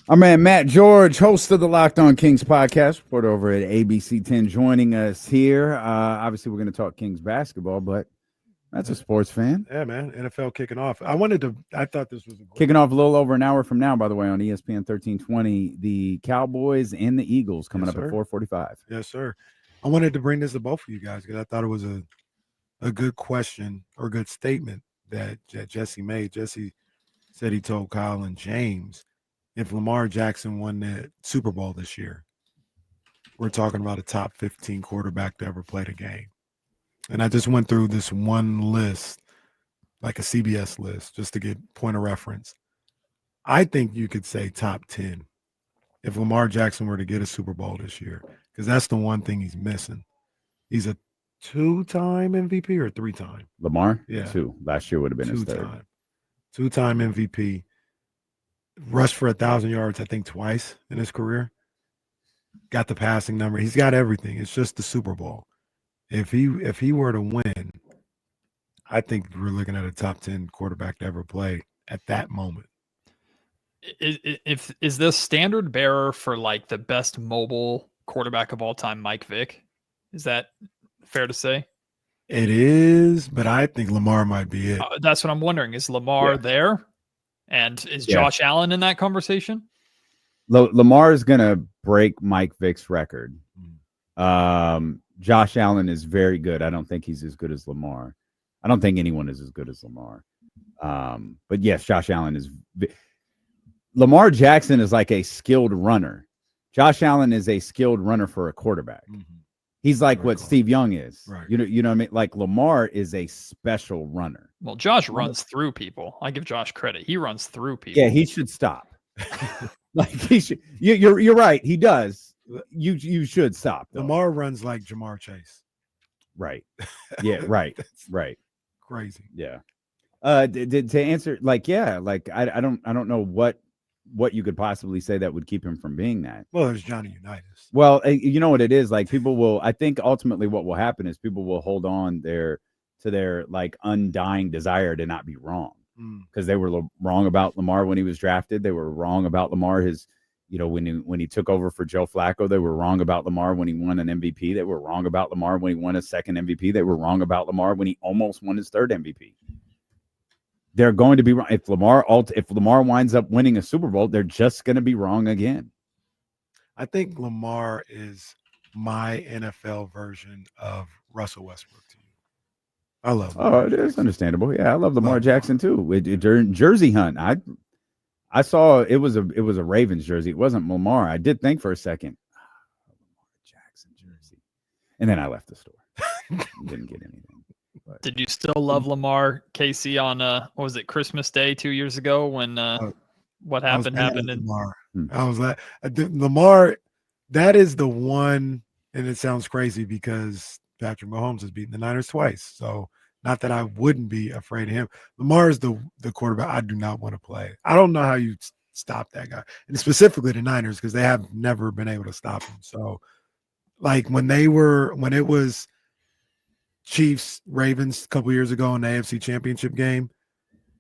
Our man Matt George, host of the Locked On Kings podcast, reporter over at ABC 10, joining us here. Obviously, we're going to talk Kings basketball, but that's a sports fan. Yeah, man. NFL kicking off. I thought this was a great Kicking off a little over an hour from now, by the way, on ESPN 1320, the Cowboys and the Eagles coming up at 4:45. Yes, sir. I wanted to bring this to both of you guys because I thought it was a good question or a good statement that Jesse made. Jesse said he told Kyle and James, if Lamar Jackson won the Super Bowl this year, we're talking about a top 15 quarterback to ever play the game. And I just went through this one list, like a CBS list, just to get point of reference. I think you could say top 10 if Lamar Jackson were to get a Super Bowl this year, because that's the one thing he's missing. He's a 2-time MVP or 3-time? Lamar? Yeah. 2. Last year would have been his third. 2-time MVP. Rushed for 1,000 yards, I think, twice in his career. Got the passing number. He's got everything. It's just the Super Bowl. If he were to win, I think we're looking at a top 10 quarterback to ever play at that moment. Is this standard bearer for like the best mobile quarterback of all time, Mike Vick? Is that fair to say? It is, but I think Lamar might be it. That's what I'm wondering. Is Lamar there? And is Josh Allen in that conversation? Lamar is going to break Mike Vick's record. Josh Allen is very good. I don't think he's as good as Lamar. I don't think anyone is as good as Lamar. But yes, Josh Allen is. Lamar Jackson is like a skilled runner. Josh Allen is a skilled runner for a quarterback. He's like what Steve Young is. Right. You know what I mean? Like Lamar is a special runner. Well, Josh runs through people. I give Josh credit. He runs through people. Yeah, he should stop. Like he should. You're right. He does. You should stop. Though. Lamar runs like Jamar Chase. Right. Yeah. Right. Right. Crazy. Yeah. To answer, like, yeah, like I don't know what you could possibly say that would keep him from being that. Well, there's Johnny Unitas. Well, you know what it is. Like people will. I think ultimately what will happen is people will hold on to their like undying desire to not be wrong, because they were wrong about Lamar when he was drafted. They were wrong about Lamar when he took over for Joe Flacco. They were wrong about Lamar when he won an MVP. They were wrong about Lamar when he won a second MVP. They were wrong about Lamar when he almost won his third MVP. They're going to be wrong. If Lamar winds up winning a Super Bowl, they're just going to be wrong again. I think Lamar is my NFL version of Russell Westbrook to you. I love Lamar it is understandable. Yeah, I love Lamar Jackson too. Jersey hunt. I saw it was a Ravens jersey. It wasn't Lamar. I did think for a second, Lamar Jackson jersey, and then I left the store. Didn't get anything. But. Did you still love Lamar, Casey, on what was it, Christmas Day 2 years ago when what happened? Lamar. I was like, Lamar. That is the one, and it sounds crazy because Patrick Mahomes has beaten the Niners twice. So not that I wouldn't be afraid of him. Lamar is the quarterback I do not want to play. I don't know how you stop that guy, and specifically the Niners, because they have never been able to stop him. So, like when it was Chiefs Ravens a couple years ago in the AFC Championship game,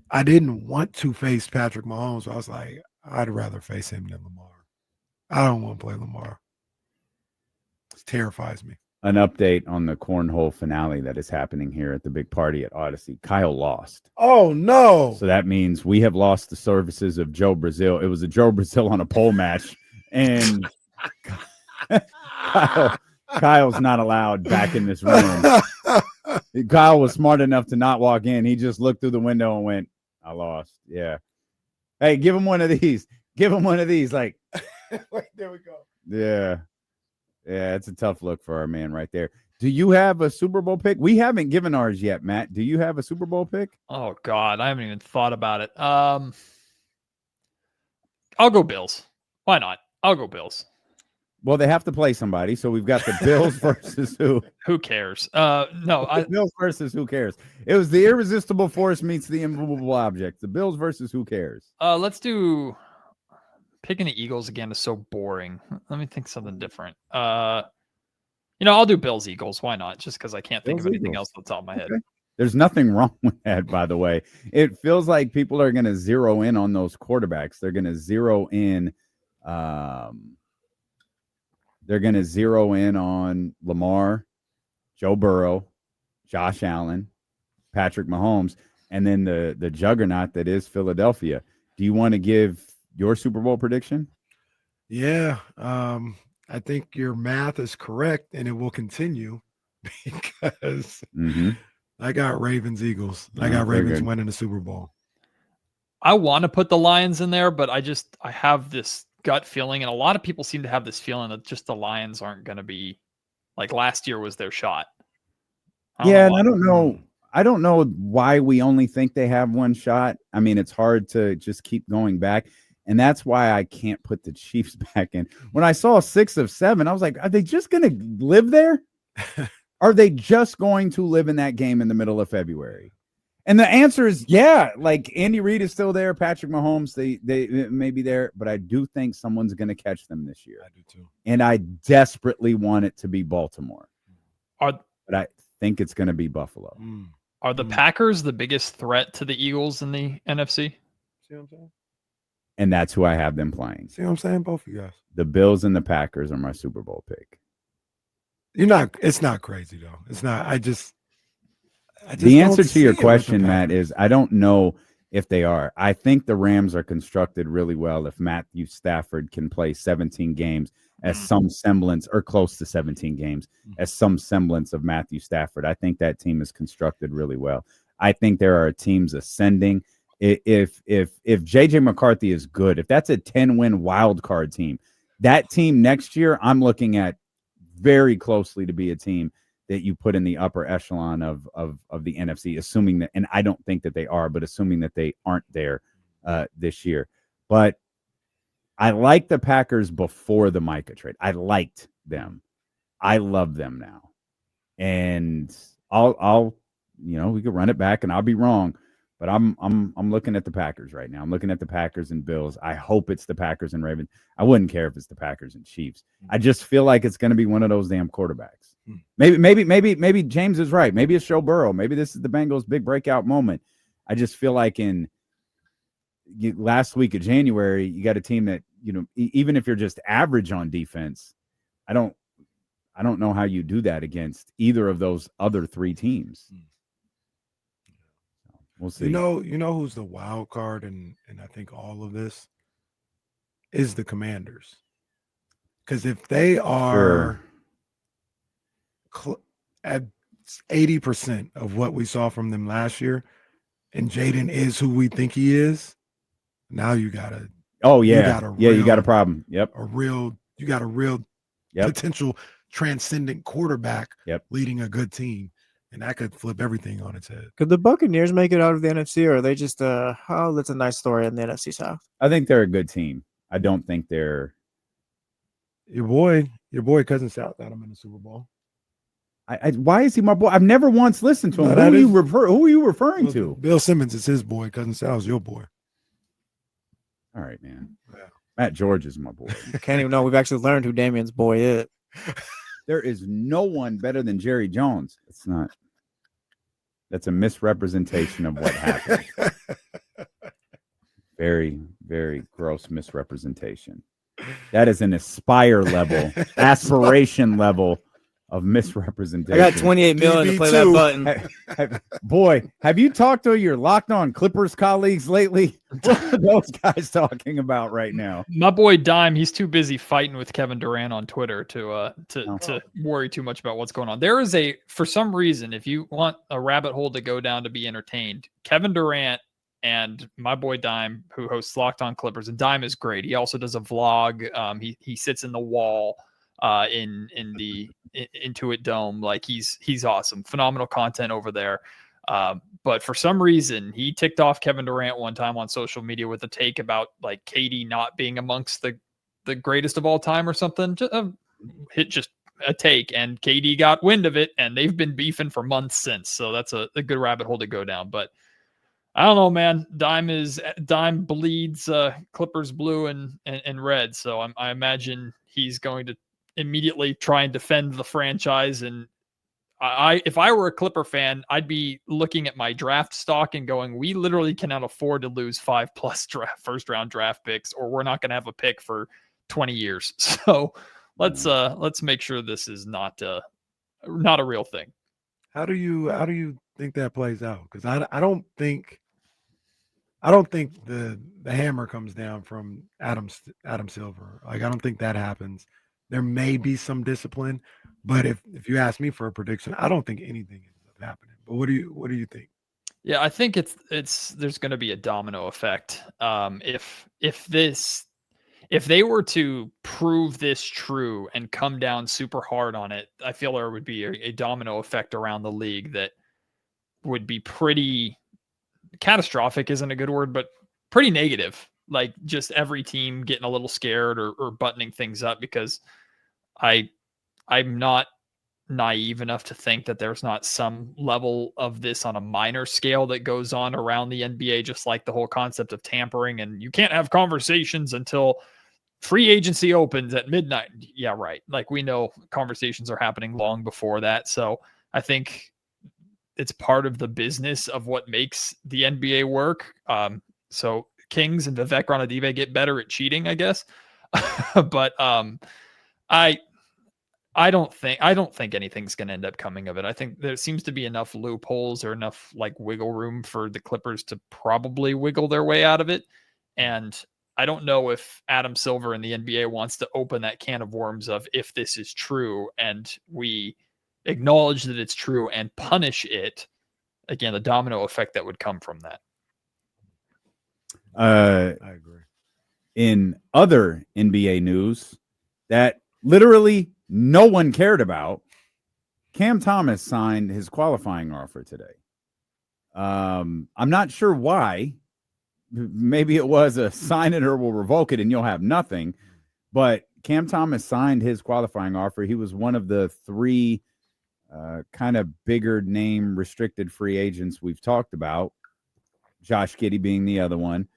I didn't want to face Patrick Mahomes. So I was like, I'd rather face him than Lamar. I don't want to play Lamar. It terrifies me. An update on the cornhole finale that is happening here at the big party at Odyssey. Kyle lost. Oh, no. So that means we have lost the services of Joe Brazil. It was a Joe Brazil on a pole match. And Kyle's not allowed back in this room. Kyle was smart enough to not walk in. He just looked through the window and went, I lost. Yeah. Hey, give him one of these. Give him one of these. Like, wait, there we go. Yeah. Yeah, it's a tough look for our man right there. Do you have a Super Bowl pick? We haven't given ours yet, Matt. Do you have a Super Bowl pick? Oh, God. I haven't even thought about it. I'll go Bills. Why not? I'll go Bills. Well, they have to play somebody, so we've got the Bills versus who? Who cares? Bills versus who cares? It was the irresistible force meets the immovable object. The Bills versus who cares? Let's do picking the Eagles again is so boring. Let me think something different. I'll do Bills Eagles. Why not? Just because I can't think of anything else off the top of my head. Okay. There's nothing wrong with that, by the way. It feels like people are going to zero in on those quarterbacks. They're going to zero in They're going to zero in on Lamar, Joe Burrow, Josh Allen, Patrick Mahomes, and then the juggernaut that is Philadelphia. Do you want to give your Super Bowl prediction? Yeah, I think your math is correct, and it will continue because I got Ravens Eagles. I got Ravens winning the Super Bowl. I want to put the Lions in there, but I have this gut feeling, and a lot of people seem to have this feeling that just the Lions aren't going to be like last year was their shot. I don't know why we only think they have one shot. I mean, it's hard to just keep going back. And that's why I can't put the Chiefs back in. When I saw 6 of 7, I was like, are they just going to live there? Are they just going to live in that game in the middle of February? And the answer is yeah. Like Andy Reid is still there. Patrick Mahomes, they may be there. But I do think someone's going to catch them this year. I do too. And I desperately want it to be Baltimore. But I think it's going to be Buffalo. Are the Packers the biggest threat to the Eagles in the NFC? See what I'm saying? And that's who I have them playing. See what I'm saying? Both of you guys. The Bills and the Packers are my Super Bowl pick. It's not crazy though. It's not. I just the answer to your question, Matt, is I don't know if they are. I think the Rams are constructed really well if Matthew Stafford can play 17 games as some semblance, or close to 17 games, as some semblance of Matthew Stafford. I think that team is constructed really well. I think there are teams ascending. If JJ McCarthy is good, if that's a 10-win wild card team, that team next year, I'm looking at very closely to be a team that you put in the upper echelon of the NFC, assuming that, and I don't think that they are, but assuming that they aren't there this year. But I like the Packers before the Micah trade. I liked them. I love them now. And I'll we could run it back and I'll be wrong, but I'm looking at the Packers right now. I'm looking at the Packers and Bills. I hope it's the Packers and Ravens. I wouldn't care if it's the Packers and Chiefs. I just feel like it's going to be one of those damn quarterbacks. Maybe James is right. Maybe it's Joe Burrow. Maybe this is the Bengals' big breakout moment. I just feel like in last week of January, you got a team that, even if you're just average on defense, I don't know how you do that against either of those other 3 teams. We'll see. You know who's the wild card, and I think all of this is the Commanders. Because if they are at 80% of what we saw from them last year, and Jaden is who we think he is, now you gotta. Oh yeah, you got a problem. Yep, you got a real potential transcendent quarterback. Leading a good team. And that could flip everything on its head. Could the Buccaneers make it out of the NFC, or are they just that's a nice story in the NFC South? I think they're a good team. I don't think they're your boy cousin South got him in the Super Bowl. Why is he my boy? I've never once listened to him. Who are you referring to? Bill Simmons is his boy. Cousin Sal's your boy. All right, man. Yeah. Matt George is my boy. I can't even know. We've actually learned who Damian's boy is. There is no one better than Jerry Jones. It's not. That's a misrepresentation of what happened. Very, very gross misrepresentation. That is an aspiration level of misrepresentation. I got 28 million to play that button. Boy, have you talked to your Locked On Clippers colleagues lately? What are those guys talking about right now? My boy Dime, he's too busy fighting with Kevin Durant on Twitter to worry too much about what's going on. There is for some reason, if you want a rabbit hole to go down to be entertained, Kevin Durant and my boy Dime, who hosts Locked On Clippers, and Dime is great. He also does a vlog. He sits in the wall in the Intuit Dome. Like he's awesome, phenomenal content over there. But for some reason, he ticked off Kevin Durant one time on social media with a take about like KD not being amongst the greatest of all time or something. Just a take, and KD got wind of it, and they've been beefing for months since. So that's a good rabbit hole to go down. But I don't know, man. Dime bleeds Clippers blue and red. So I imagine he's going to immediately try and defend the franchise. And if I were a Clipper fan, I'd be looking at my draft stock and going, we literally cannot afford to lose 5+ first round draft picks, or we're not going to have a pick for 20 years. So let's make sure this is not a real thing. How do you think that plays out? Because I don't think the hammer comes down from Adam Silver. Like, I don't think that happens. There may be some discipline, but if you ask me for a prediction, I don't think anything ends up happening. But what do you think? Yeah, I think there's going to be a domino effect. If they were to prove this true and come down super hard on it, I feel there would be a domino effect around the league that would be pretty catastrophic. Isn't a good word, but pretty negative. Like, just every team getting a little scared or buttoning things up, because I'm not naive enough to think that there's not some level of this on a minor scale that goes on around the NBA, just like the whole concept of tampering, and you can't have conversations until free agency opens at midnight. Yeah, right. Like, we know conversations are happening long before that. So I think it's part of the business of what makes the NBA work. So Kings and Vivek Ranadive get better at cheating, I guess. But I don't think anything's going to end up coming of it. I think there seems to be enough loopholes or enough like wiggle room for the Clippers to probably wiggle their way out of it. And I don't know if Adam Silver in the NBA wants to open that can of worms of, if this is true and we acknowledge that it's true and punish it, again, the domino effect that would come from that. I agree. In other NBA news that literally no one cared about, Cam Thomas signed his qualifying offer today. I'm not sure why. Maybe it was a sign it or we'll revoke it and you'll have nothing. But Cam Thomas signed his qualifying offer. He was one of the three kind of bigger name restricted free agents we've talked about, Josh Giddey being the other one,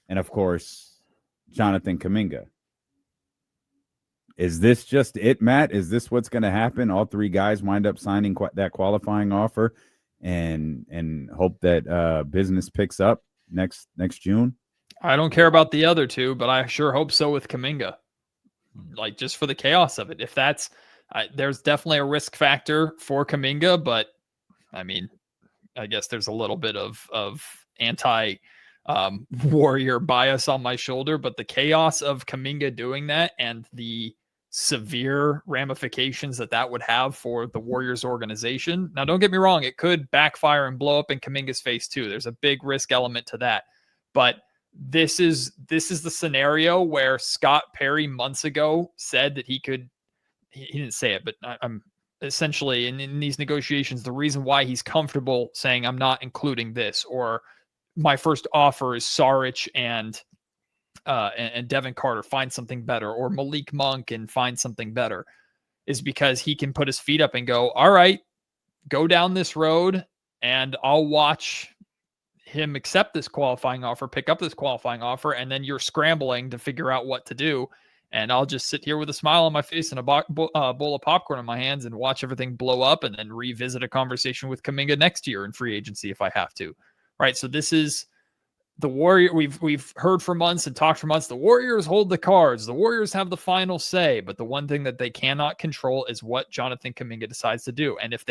and of course Jonathan Kaminga. Is this just it, Matt? Is this what's going to happen? All three guys wind up signing that qualifying offer and hope that business picks up next June? I don't care about the other two, but I sure hope so with Kaminga. Like, just for the chaos of it. If that's there's definitely a risk factor for Kaminga, but I mean, I guess there's a little bit of anti Warrior bias on my shoulder, but the chaos of Kaminga doing that and the severe ramifications that would have for the Warriors organization. Now, don't get me wrong, it could backfire and blow up in Kaminga's face too. There's a big risk element to that, but this is the scenario where Scott Perry months ago said that he didn't say it, but I'm essentially in these negotiations, the reason why he's comfortable saying I'm not including this, or my first offer is Saric and Devin Carter, find something better, or Malik Monk and find something better, is because he can put his feet up and go, all right, go down this road and I'll watch him accept this qualifying offer, pick up this qualifying offer, and then you're scrambling to figure out what to do. And I'll just sit here with a smile on my face and a bowl of popcorn in my hands and watch everything blow up, and then revisit a conversation with Kaminga next year in free agency if I have to. Right. So this is the Warrior. We've heard for months and talked for months. The Warriors hold the cards. The Warriors have the final say. But the one thing that they cannot control is what Jonathan Kaminga decides to do. And if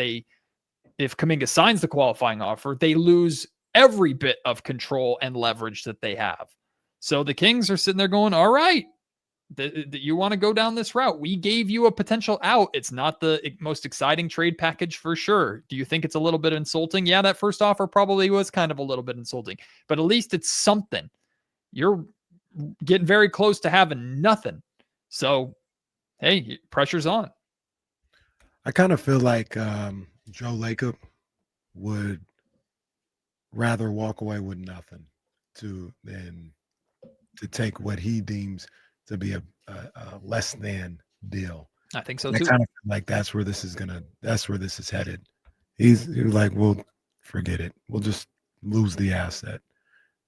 Kaminga signs the qualifying offer, they lose every bit of control and leverage that they have. So the Kings are sitting there going, all right, you want to go down this route. We gave you a potential out. It's not the most exciting trade package for sure. Do you think it's a little bit insulting? Yeah, that first offer probably was kind of a little bit insulting, but at least it's something. You're getting very close to having nothing. So, hey, pressure's on. I kind of feel like Joe Lacob would rather walk away with nothing than to take what he deems to be a less than deal. I think so too. I kind of feel like that's where this is headed. He's like, well, forget it. We'll just lose the asset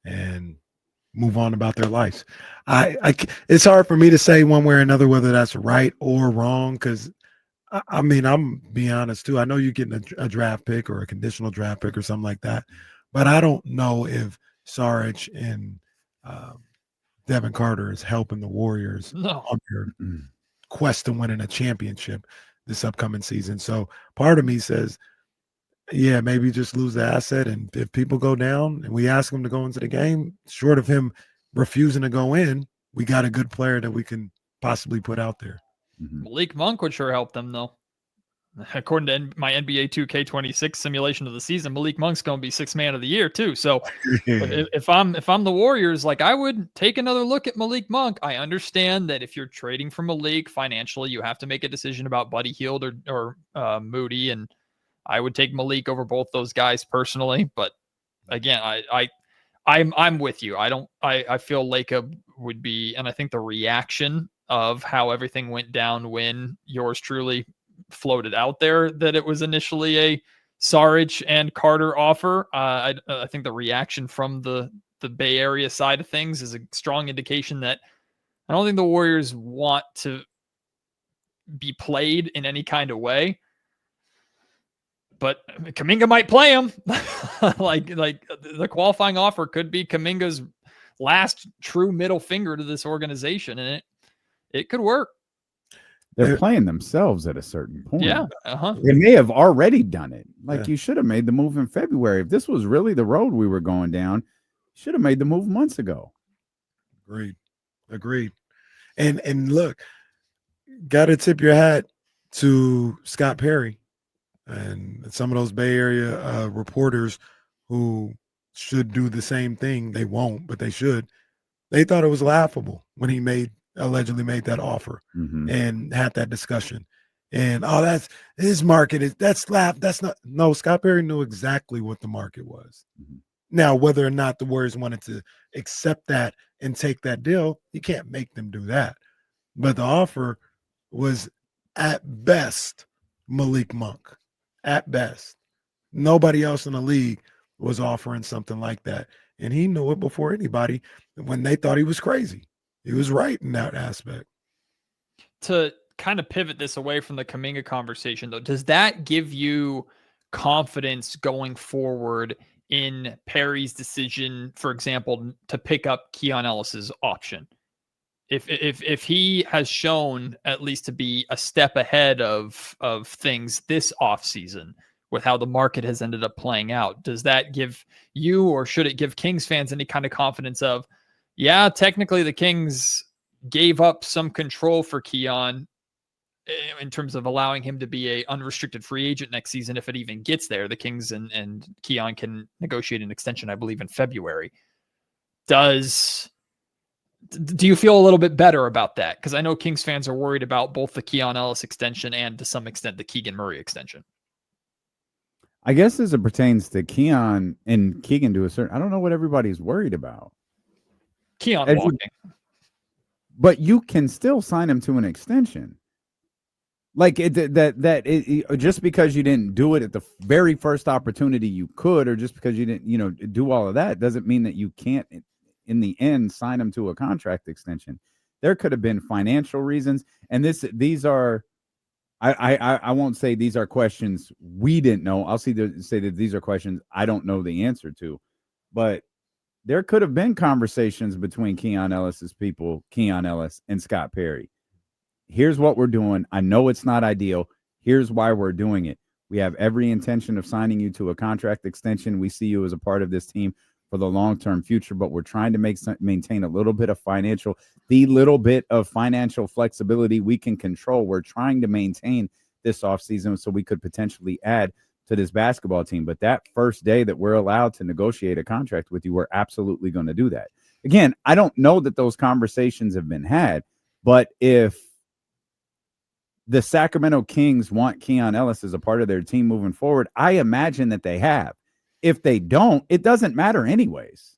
and move on about their lives. It's hard for me to say one way or another whether that's right or wrong, because I mean, I'm being honest too. I know you're getting a draft pick or a conditional draft pick or something like that, but I don't know if Saric and Devin Carter is helping the Warriors on their quest to winning a championship this upcoming season. So part of me says, yeah, maybe just lose the asset. And if people go down and we ask him to go into the game, short of him refusing to go in, we got a good player that we can possibly put out there. Malik Monk would sure help them, though. According to my NBA 2K26 simulation of the season, Malik Monk's going to be sixth man of the year too. So if I'm the Warriors, like, I would take another look at Malik Monk. I understand that if you're trading for Malik financially, you have to make a decision about Buddy Hield or Moody, and I would take Malik over both those guys personally. But again, I'm with you. I feel Lacob would be, and I think the reaction of how everything went down when yours truly floated out there that it was initially a Saric and Carter offer. I think the reaction from the Bay Area side of things is a strong indication that I don't think the Warriors want to be played in any kind of way. But Kaminga might play him. like the qualifying offer could be Kaminga's last true middle finger to this organization, and it could work. They're playing themselves at a certain point. Yeah. They may have already done it. Like, you should have made the move in February. If this was really the road we were going down, should have made the move months ago. Agreed. And look, got to tip your hat to Scott Perry and some of those Bay Area reporters who should do the same thing. They won't, but they should. They thought it was laughable when he allegedly made that offer and had that discussion. And that's his market that's not. No, Scott Perry knew exactly what the market was. Now, whether or not the Warriors wanted to accept that and take that deal, you can't make them do that. But the offer was at best Malik Monk. At best. Nobody else in the league was offering something like that. And he knew it before anybody when they thought he was crazy. He was right in that aspect. To kind of pivot this away from the Kaminga conversation, though, does that give you confidence going forward in Perry's decision, for example, to pick up Keon Ellis's option? If he has shown at least to be a step ahead of things this offseason with how the market has ended up playing out, does that give you, or should it give Kings fans any kind of confidence of, yeah, technically the Kings gave up some control for Keon in terms of allowing him to be a unrestricted free agent next season if it even gets there? The Kings and Keon can negotiate an extension, I believe, in February. Do you feel a little bit better about that? Because I know Kings fans are worried about both the Keon Ellis extension and, to some extent, the Keegan Murray extension. I guess as it pertains to Keon and Keegan to a certain, I don't know what everybody's worried about. Keon walking. But you can still sign him to an extension. Like just because you didn't do it at the very first opportunity you could, or just because you didn't, do all of that, doesn't mean that you can't, in the end, sign him to a contract extension. There could have been financial reasons, and these are, I won't say these are questions we didn't know. I'll say that these are questions I don't know the answer to, but there could have been conversations between Keon Ellis and Scott Perry. Here's what we're doing. I know it's not ideal. Here's why we're doing it. We have every intention of signing you to a contract extension. We see you as a part of this team for the long-term future, but we're trying to maintain the little bit of financial flexibility we can control. We're trying to maintain this offseason so we could potentially add to this basketball team. But that first day that we're allowed to negotiate a contract with you, we're absolutely going to do that. Again, I don't know that those conversations have been had, but if the Sacramento Kings want Keon Ellis as a part of their team moving forward, I imagine that they have. If they don't, it doesn't matter anyways.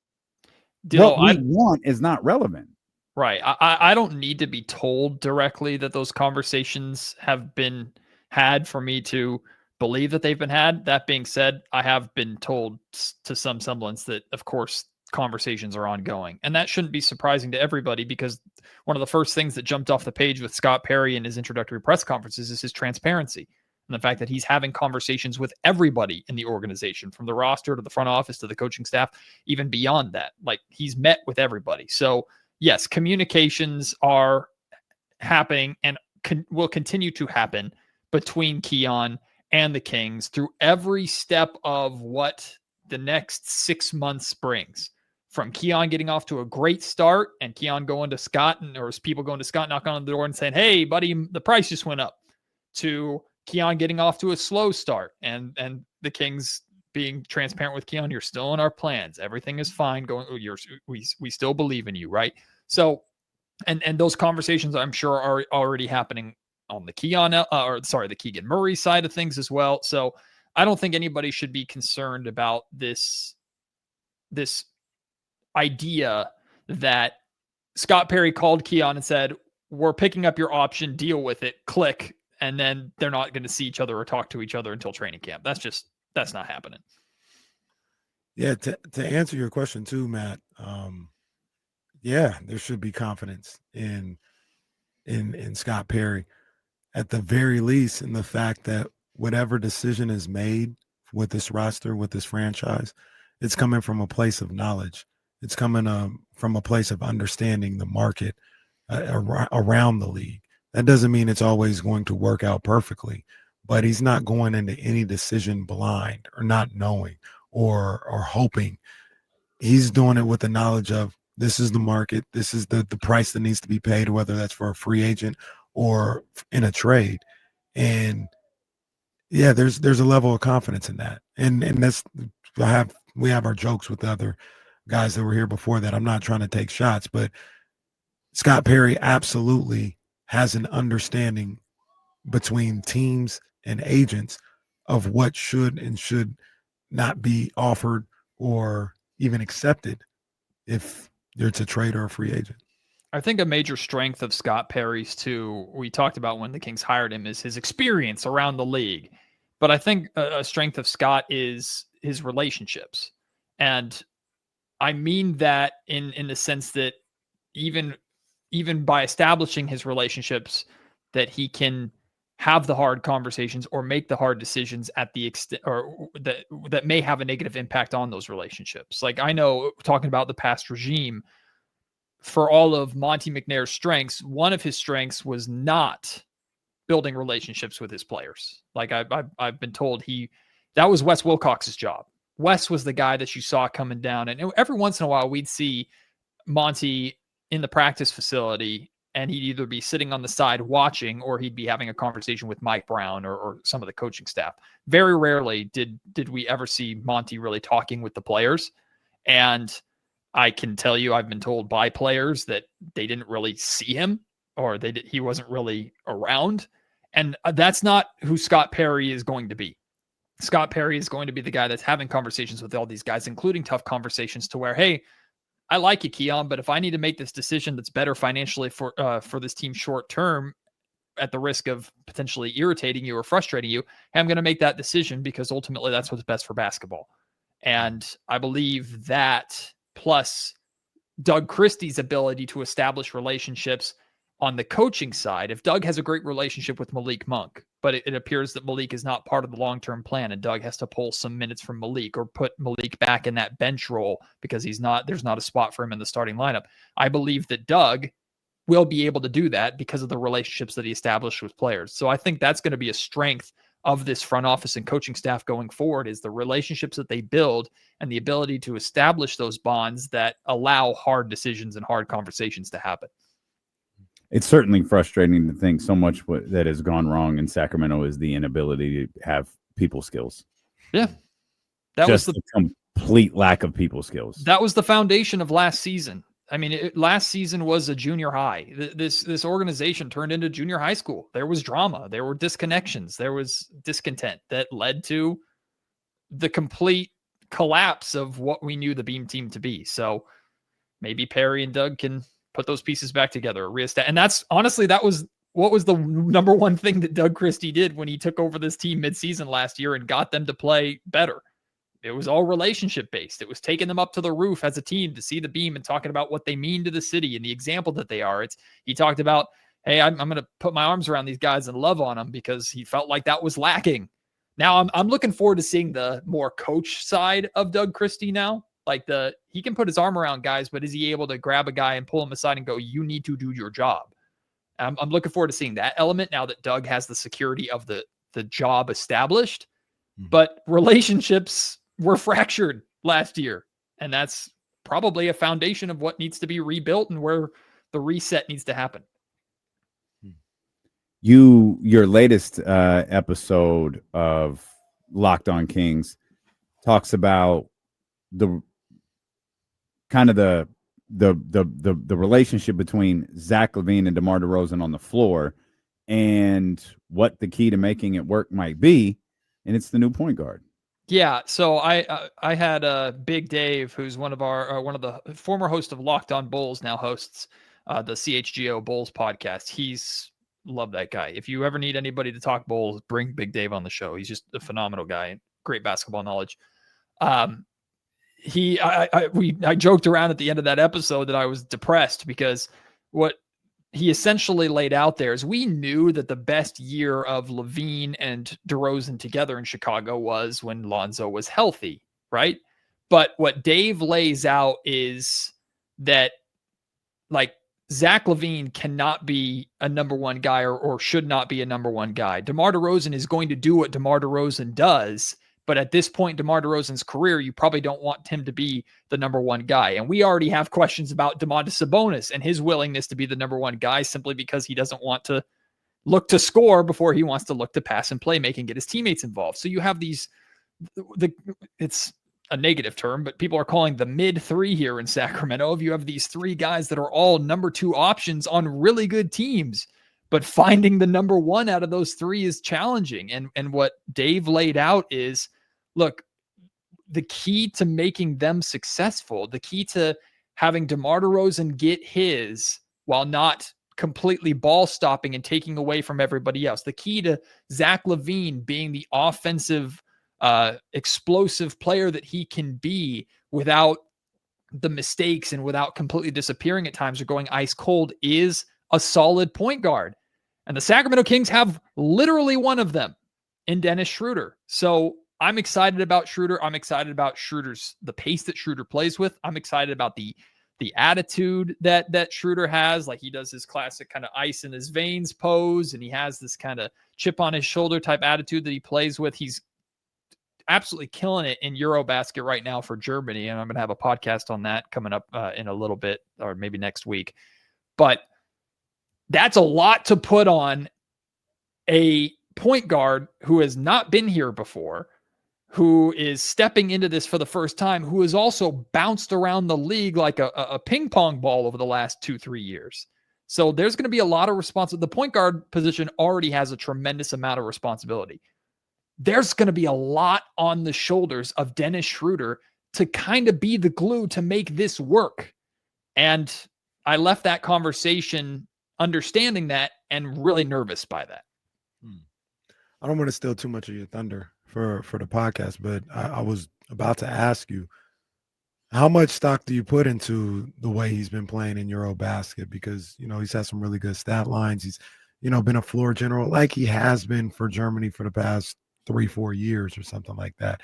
What we want is not relevant. Right. I don't need to be told directly that those conversations have been had for me to believe that they've been had. That being said, I have been told to some semblance that, of course, conversations are ongoing. And that shouldn't be surprising to everybody, because one of the first things that jumped off the page with Scott Perry in his introductory press conferences is his transparency. And the fact that he's having conversations with everybody in the organization, from the roster to the front office to the coaching staff, even beyond that. Like, he's met with everybody. So yes, communications are happening and will continue to happen between Keon and the Kings through every step of what the next 6 months brings. From Keon getting off to a great start and Keon going to Scott, or people going to Scott, knocking on the door and saying, "Hey, buddy, the price just went up," to Keon getting off to a slow start and the Kings being transparent with Keon, "You're still in our plans. Everything is fine. We still believe in you," right? So, and those conversations I'm sure are already happening on the the Keegan Murray side of things as well. So I don't think anybody should be concerned about this idea that Scott Perry called Keon and said, "We're picking up your option, deal with it, click," and then they're not going to see each other or talk to each other until training camp. That's not happening. Yeah, to answer your question too, Matt, yeah, there should be confidence in Scott Perry, at the very least, in the fact that whatever decision is made with this roster, with this franchise, it's coming from a place of knowledge. It's coming from a place of understanding the market around the league. That doesn't mean it's always going to work out perfectly, but he's not going into any decision blind or not knowing or hoping. He's doing it with the knowledge of, this is the market, this is the price that needs to be paid, whether that's for a free agent or in a trade. And yeah, there's a level of confidence in that. And that's, we have our jokes with the other guys that were here before that. I'm not trying to take shots, but Scott Perry absolutely has an understanding between teams and agents of what should and should not be offered or even accepted if it's a trade or a free agent. I think a major strength of Scott Perry's too, we talked about when the Kings hired him, is his experience around the league. But I think a strength of Scott is his relationships. And I mean that in the sense that even by establishing his relationships, that he can have the hard conversations or make the hard decisions at the extent, or that may have a negative impact on those relationships. Like, I know, talking about the past regime, for all of Monty McNair's strengths, one of his strengths was not building relationships with his players. Like, I've been told that was Wes Wilcox's job. Wes was the guy that you saw coming down, and every once in a while we'd see Monty in the practice facility, and he'd either be sitting on the side watching, or he'd be having a conversation with Mike Brown or some of the coaching staff. Very rarely did we ever see Monty really talking with the players. And I can tell you, I've been told by players that they didn't really see him, or he wasn't really around. And that's not who Scott Perry is going to be. Scott Perry is going to be the guy that's having conversations with all these guys, including tough conversations to where, hey, I like you, Keon, but if I need to make this decision that's better financially for this team short term, at the risk of potentially irritating you or frustrating you, I'm going to make that decision because ultimately that's what's best for basketball. And I believe that, plus Doug Christie's ability to establish relationships on the coaching side. If Doug has a great relationship with Malik Monk, but it appears that Malik is not part of the long-term plan, and Doug has to pull some minutes from Malik or put Malik back in that bench role because there's not a spot for him in the starting lineup. I believe that Doug will be able to do that because of the relationships that he established with players. So I think that's going to be a strength of this front office and coaching staff going forward, is the relationships that they build and the ability to establish those bonds that allow hard decisions and hard conversations to happen. It's certainly frustrating to think so much that has gone wrong in Sacramento is the inability to have people skills. Yeah. That was the complete lack of people skills. That was the foundation of last season. I mean, last season was a junior high. This organization turned into junior high school. There was drama. There were disconnections. There was discontent that led to the complete collapse of what we knew the Beam team to be. So maybe Perry and Doug can put those pieces back together. And that's honestly, that was what was the number one thing that Doug Christie did when he took over this team midseason last year and got them to play better. It was all relationship based. It was taking them up to the roof as a team to see the Beam and talking about what they mean to the city and the example that they are. He talked about, hey, I'm going to put my arms around these guys and love on them, because he felt like that was lacking. Now I'm looking forward to seeing the more coach side of Doug Christie now. Like he can put his arm around guys, but is he able to grab a guy and pull him aside and go, you need to do your job? I'm looking forward to seeing that element now that Doug has the security of the job established. But relationships were fractured last year, and that's probably a foundation of what needs to be rebuilt and where the reset needs to happen. Your latest episode of Locked On Kings talks about the kind of the relationship between Zach LaVine and DeMar DeRozan on the floor and what the key to making it work might be, and it's the new point guard. Yeah, so I had Big Dave, who's one of the former hosts of Locked On Bulls, now hosts the CHGO Bulls podcast. Love that guy. If you ever need anybody to talk Bulls, bring Big Dave on the show. He's just a phenomenal guy, great basketball knowledge. I joked around at the end of that episode that I was depressed because what he essentially laid out there is we knew that the best year of LaVine and DeRozan together in Chicago was when Lonzo was healthy, right? But what Dave lays out is that, like, Zach LaVine cannot be a number one guy or should not be a number one guy. DeMar DeRozan is going to do what DeMar DeRozan does. But at this point, DeMar DeRozan's career, you probably don't want him to be the number one guy. And we already have questions about Domantas Sabonis and his willingness to be the number one guy simply because he doesn't want to look to score before he wants to look to pass and play, make and get his teammates involved. So you have it's a negative term, but people are calling the mid three here in Sacramento. You have these three guys that are all number two options on really good teams, but finding the number one out of those three is challenging. And what Dave laid out is, look, the key to making them successful, the key to having DeMar DeRozan get his while not completely ball stopping and taking away from everybody else, the key to Zach LaVine being the offensive explosive player that he can be without the mistakes and without completely disappearing at times or going ice cold is a solid point guard. And the Sacramento Kings have literally one of them in Dennis Schröder. So I'm excited about Schröder. I'm excited about the pace that Schröder plays with. I'm excited about the attitude that Schröder has. Like, he does his classic kind of ice in his veins pose, and he has this kind of chip on his shoulder type attitude that he plays with. He's absolutely killing it in Eurobasket right now for Germany. And I'm going to have a podcast on that coming up in a little bit, or maybe next week. But that's a lot to put on a point guard who has not been here before, who is stepping into this for the first time, who has also bounced around the league like a ping pong ball over the last 2-3 years. So there's going to be a lot of responsibility. The point guard position already has a tremendous amount of responsibility. There's going to be a lot on the shoulders of Dennis Schröder to kind of be the glue to make this work. And I left that conversation understanding that and really nervous by that. I don't want to steal too much of your thunder for the podcast, but I was about to ask you, how much stock do you put into the way he's been playing in Eurobasket? Because, he's had some really good stat lines. He's, been a floor general like he has been for Germany for the past 3-4 years or something like that.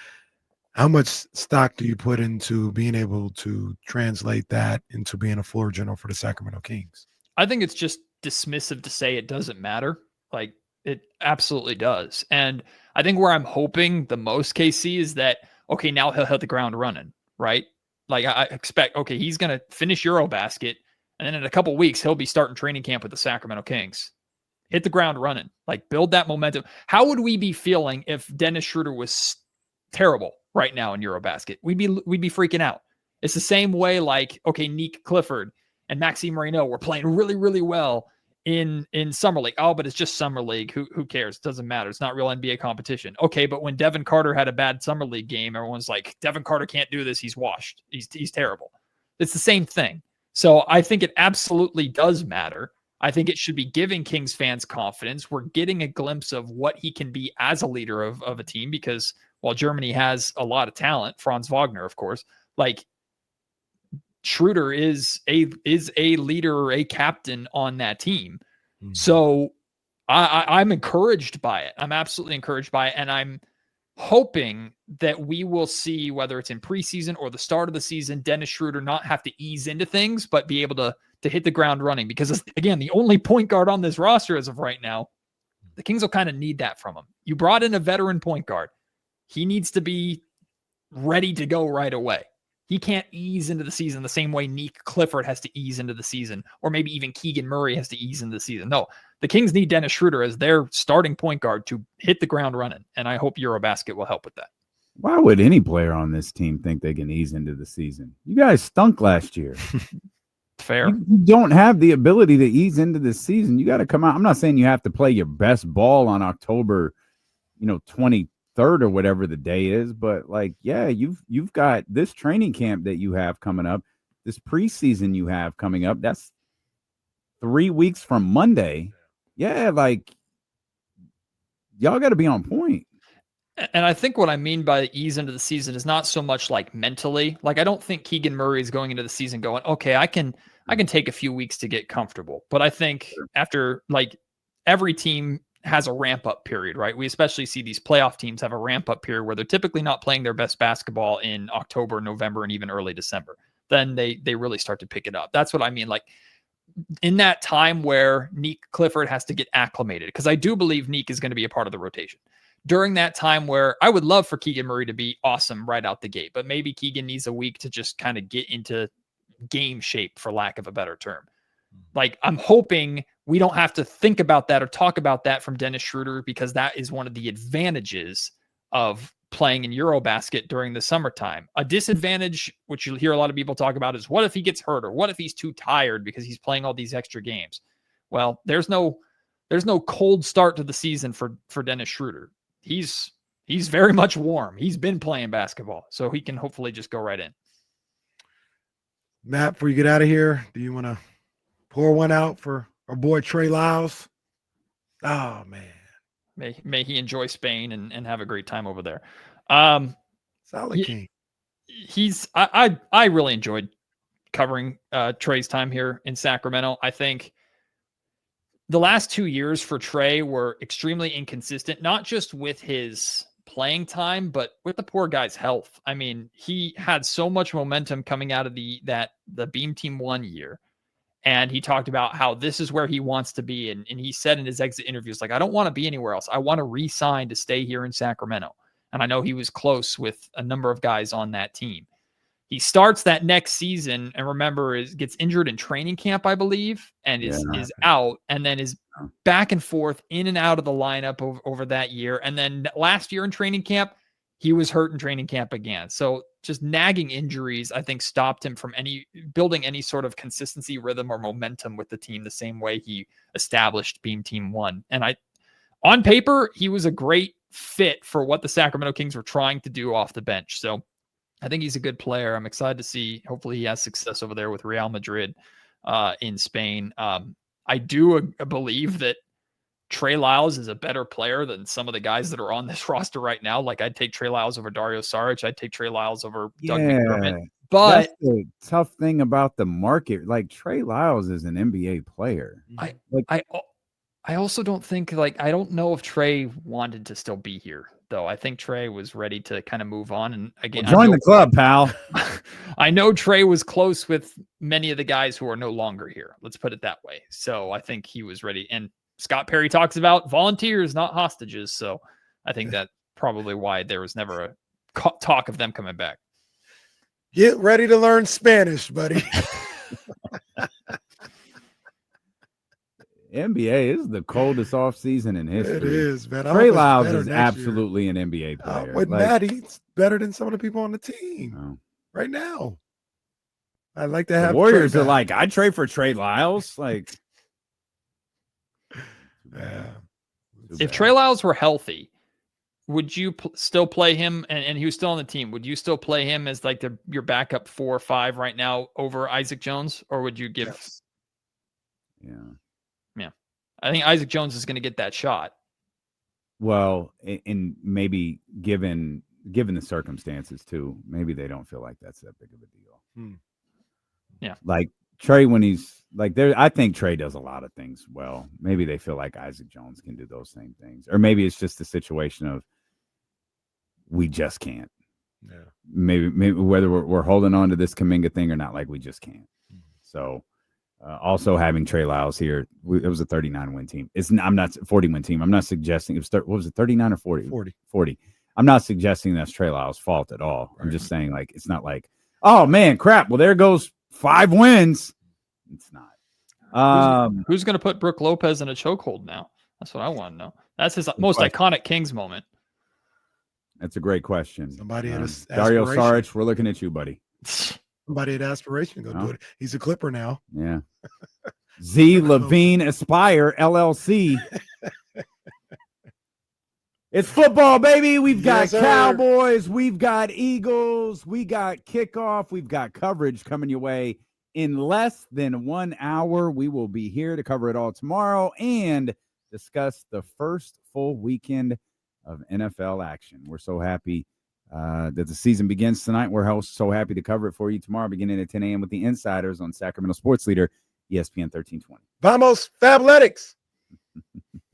How much stock do you put into being able to translate that into being a floor general for the Sacramento Kings? I think it's just dismissive to say it doesn't matter. Like, it absolutely does. And I think where I'm hoping the most, KC, is that, okay, now he'll hit the ground running, right? Like, I expect, okay, he's going to finish Eurobasket, and then in a couple of weeks, he'll be starting training camp with the Sacramento Kings. Hit the ground running, like, build that momentum. How would we be feeling if Dennis Schröder was terrible right now in Eurobasket? We'd be freaking out. It's the same way, like, okay, Nick Clifford and Maxime Marino were playing really, really well in Summer League. Oh, but it's just Summer League. Who cares? It doesn't matter. It's not real NBA competition. Okay, but when Devin Carter had a bad Summer League game, everyone's like, Devin Carter can't do this. He's washed. He's terrible. It's the same thing. So I think it absolutely does matter. I think it should be giving Kings fans confidence. We're getting a glimpse of what he can be as a leader of a team, because while Germany has a lot of talent, Franz Wagner, of course, like, Schröder is a leader or a captain on that team. Mm-hmm. So I'm encouraged by it. I'm absolutely encouraged by it. And I'm hoping that we will see, whether it's in preseason or the start of the season, Dennis Schröder not have to ease into things, but be able to hit the ground running. Because again, the only point guard on this roster as of right now, the Kings will kind of need that from him. You brought in a veteran point guard. He needs to be ready to go right away. He can't ease into the season the same way Nick Clifford has to ease into the season, or maybe even Keegan Murray has to ease into the season. No, the Kings need Dennis Schröder as their starting point guard to hit the ground running, and I hope Eurobasket will help with that. Why would any player on this team think they can ease into the season? You guys stunk last year. Fair. You don't have the ability to ease into the season. You got to come out. I'm not saying you have to play your best ball on October, 23rd or whatever the day is, but like, yeah, you've got this training camp that you have coming up, this preseason you have coming up. That's 3 weeks from Monday. Yeah, like y'all got to be on point. And I think what I mean by ease into the season is not so much like mentally. Like, I don't think Keegan Murray is going into the season going, okay, I can take a few weeks to get comfortable. But I think after, like, every team has a ramp up period, right? We especially see these playoff teams have a ramp up period where they're typically not playing their best basketball in October, November, and even early December. Then they really start to pick it up. That's what I mean. Like, in that time where Nick Clifford has to get acclimated, because I do believe Nick is going to be a part of the rotation. During that time where I would love for Keegan Murray to be awesome right out the gate, but maybe Keegan needs a week to just kind of get into game shape, for lack of a better term. Like, I'm hoping we don't have to think about that or talk about that from Dennis Schröder, because that is one of the advantages of playing in Eurobasket during the summertime. A disadvantage, which you'll hear a lot of people talk about, is what if he gets hurt, or what if he's too tired because he's playing all these extra games? Well, there's no cold start to the season for Dennis Schröder. He's very much warm. He's been playing basketball, so he can hopefully just go right in. Matt, before you get out of here, do you want to pour one out for our boy Trey Lyles? Oh, man. May he enjoy Spain and have a great time over there. Solid king. I really enjoyed covering Trey's time here in Sacramento. I think the last 2 years for Trey were extremely inconsistent, not just with his playing time, but with the poor guy's health. I mean, he had so much momentum coming out of the Beam Team 1 year. And he talked about how this is where he wants to be. And he said in his exit interviews, like, I don't want to be anywhere else. I want to re-sign to stay here in Sacramento. And I know he was close with a number of guys on that team. He starts that next season, and remember, gets injured in training camp, I believe, and is out, and then is back and forth in and out of the lineup over that year. And then last year in training camp, he was hurt in training camp again. So just nagging injuries, I think, stopped him from building any sort of consistency, rhythm, or momentum with the team the same way he established Beam Team 1. And on paper, he was a great fit for what the Sacramento Kings were trying to do off the bench. So I think he's a good player. I'm excited to see. Hopefully he has success over there with Real Madrid in Spain. I do believe that Trey Lyles is a better player than some of the guys that are on this roster right now. Like, I'd take Trey Lyles over Dario Saric. I'd take Trey Lyles over Doug McDermott. But that's the tough thing about the market. Like, Trey Lyles is an NBA player. I also don't think, like, I don't know if Trey wanted to still be here, though. I think Trey was ready to kind of move on. And again, join the club, pal. I know Trey was close with many of the guys who are no longer here. Let's put it that way. So I think he was ready. And Scott Perry talks about volunteers, not hostages. So I think that's probably why there was never a talk of them coming back. Get ready to learn Spanish, buddy. NBA is the coldest offseason in history. It is, man. Trey Lyles is absolutely an NBA player. With Matt, he's better than some of the people on the team right now. I'd like to have the Warriors are like, I'd trade for Trey Lyles. Like, yeah. If Trey Lyles were healthy, would you still play him? And he was still on the team. Would you still play him as like your backup 4 or 5 right now over Isaac Jones? Or would you give? Yes. Yeah. I think Isaac Jones is going to get that shot. Well, and maybe given the circumstances too, maybe they don't feel like that's that big of a deal. Yeah. Like Trey, when he's like there, I think Trey does a lot of things well. Maybe they feel like Isaac Jones can do those same things. Or maybe it's just a situation of we just can't. Yeah. Maybe whether we're holding on to this Kaminga thing or not, like we just can't. So also having Trey Lyles here, it was a 39-win team. I'm not 40-win team. I'm not suggesting it was what was it, 39 or 40? 40. I'm not suggesting that's Trey Lyles' fault at all. Right. I'm just saying, like, it's not like, oh man, crap. Well, there goes 5 wins. It's not. Who's going to put Brooke Lopez in a chokehold now? That's what I want to know. That's his most iconic Kings moment. That's a great question. Somebody had Dario Saric, we're looking at you, buddy. Somebody had aspiration to go do it. He's a Clipper now. Yeah. Z Levine Aspire LLC. It's football, baby. We've got Cowboys. We've got Eagles. We got kickoff. We've got coverage coming your way in less than 1 hour. We will be here to cover it all tomorrow and discuss the first full weekend of NFL action. We're so happy that the season begins tonight. We're so happy to cover it for you tomorrow, beginning at 10 a.m. with the Insiders on Sacramento Sports Leader, ESPN 1320. Vamos, Fabletics.